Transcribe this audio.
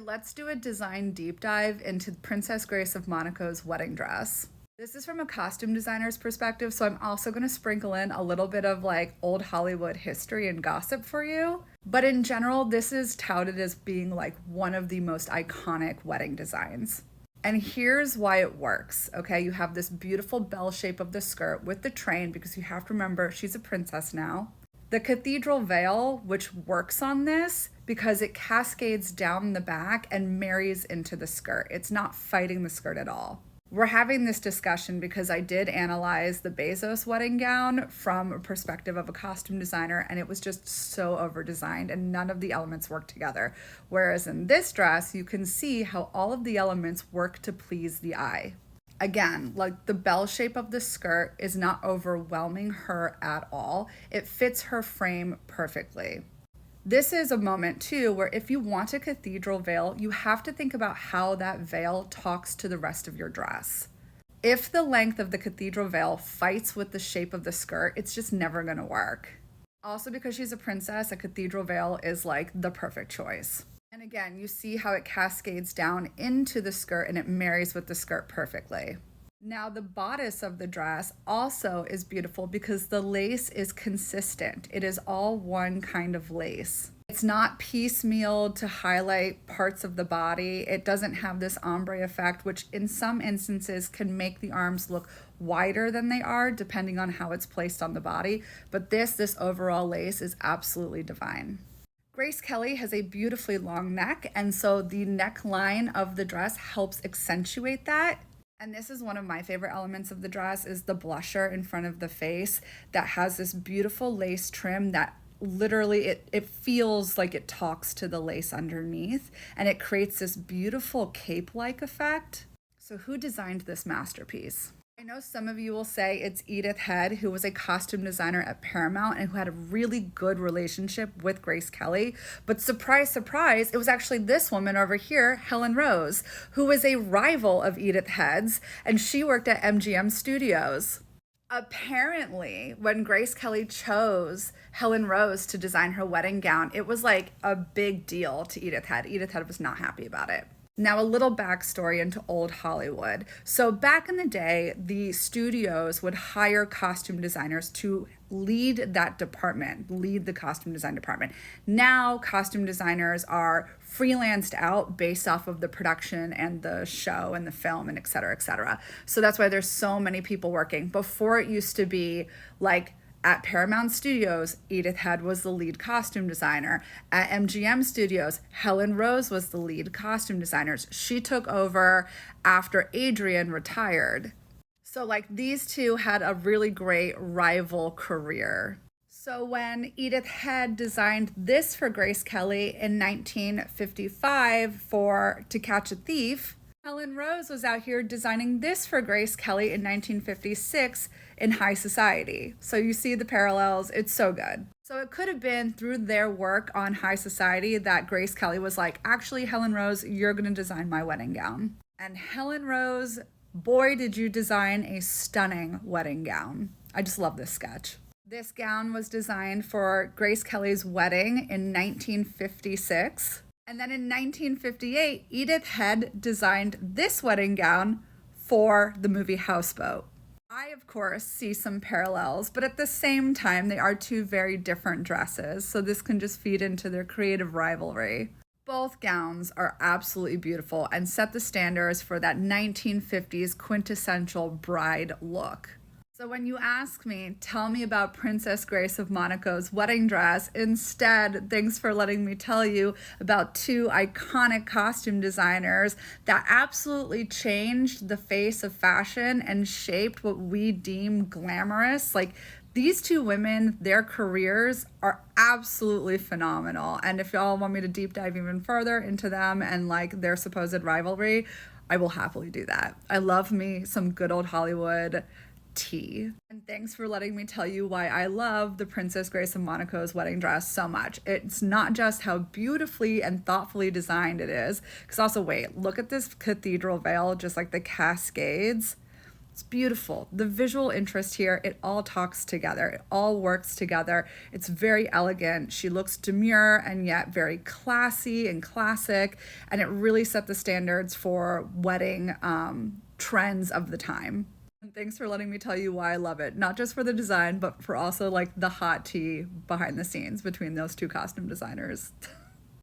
Let's do a design deep dive into Princess Grace of Monaco's wedding dress. This is from a costume designer's perspective, so I'm also going to sprinkle in a little bit of like old Hollywood history and gossip for you. But in general, this is touted as being like one of the most iconic wedding designs. And here's why it works, okay? You have this beautiful bell shape of the skirt with the train, because you have to remember she's a princess now. The cathedral veil, which works on this because it cascades down the back and marries into the skirt. It's not fighting the skirt at all. We're having this discussion because I did analyze the Bezos wedding gown from a perspective of a costume designer, and it was just so over-designed and none of the elements work together. Whereas in this dress, you can see how all of the elements work to please the eye. Again, like the bell shape of the skirt is not overwhelming her at all. It fits her frame perfectly. This is a moment too where if you want a cathedral veil, you have to think about how that veil talks to the rest of your dress. If the length of the cathedral veil fights with the shape of the skirt, it's just never gonna work. Also, because she's a princess, a cathedral veil is like the perfect choice. And again, you see how it cascades down into the skirt and it marries with the skirt perfectly. Now, the bodice of the dress also is beautiful because the lace is consistent. It is all one kind of lace. It's not piecemeal to highlight parts of the body. It doesn't have this ombre effect, which in some instances can make the arms look wider than they are, depending on how it's placed on the body. But this overall lace is absolutely divine. Grace Kelly has a beautifully long neck, and so the neckline of the dress helps accentuate that. And this is one of my favorite elements of the dress, is the blusher in front of the face that has this beautiful lace trim that literally it feels like it talks to the lace underneath, and it creates this beautiful cape-like effect. So who designed this masterpiece? I know some of you will say it's Edith Head, who was a costume designer at Paramount and who had a really good relationship with Grace Kelly. But surprise, surprise, it was actually this woman over here, Helen Rose, who was a rival of Edith Head's, and she worked at MGM Studios. Apparently, when Grace Kelly chose Helen Rose to design her wedding gown, it was like a big deal to Edith Head. Edith Head was not happy about it. Now, a little backstory into old Hollywood. So back in the day, the studios would hire costume designers to lead that department, lead the costume design department. Now, costume designers are freelanced out based off of the production and the show and the film and et cetera, et cetera. So that's why there's so many people working. Before, it used to be like, at Paramount Studios, Edith Head was the lead costume designer. At MGM Studios, Helen Rose was the lead costume designer. She took over after Adrian retired. So like these two had a really great rival career. So when Edith Head designed this for Grace Kelly in 1955 for To Catch a Thief, Helen Rose was out here designing this for Grace Kelly in 1956 in High Society. So you see the parallels, it's so good. So it could have been through their work on High Society that Grace Kelly was like, actually, Helen Rose, you're gonna design my wedding gown. And Helen Rose, boy, did you design a stunning wedding gown. I just love this sketch. This gown was designed for Grace Kelly's wedding in 1956. And then in 1958, Edith Head designed this wedding gown for the movie Houseboat. I, of course, see some parallels, but at the same time, they are two very different dresses, so this can just feed into their creative rivalry. Both gowns are absolutely beautiful and set the standards for that 1950s quintessential bride look. So when you ask me, tell me about Princess Grace of Monaco's wedding dress, instead, thanks for letting me tell you about two iconic costume designers that absolutely changed the face of fashion and shaped what we deem glamorous. Like, these two women, their careers are absolutely phenomenal. And if y'all want me to deep dive even further into them and like their supposed rivalry, I will happily do that. I love me some good old Hollywood tea. And thanks for letting me tell you why I love the Princess Grace of Monaco's wedding dress so much. It's not just how beautifully and thoughtfully designed it is, because also, wait, look at this cathedral veil, just like the cascades. It's beautiful. The visual interest here, it all talks together. It all works together. It's very elegant. She looks demure and yet very classy and classic. And it really set the standards for wedding trends of the time. And thanks for letting me tell you why I love it. Not just for the design, but for also like the hot tea behind the scenes between those two costume designers.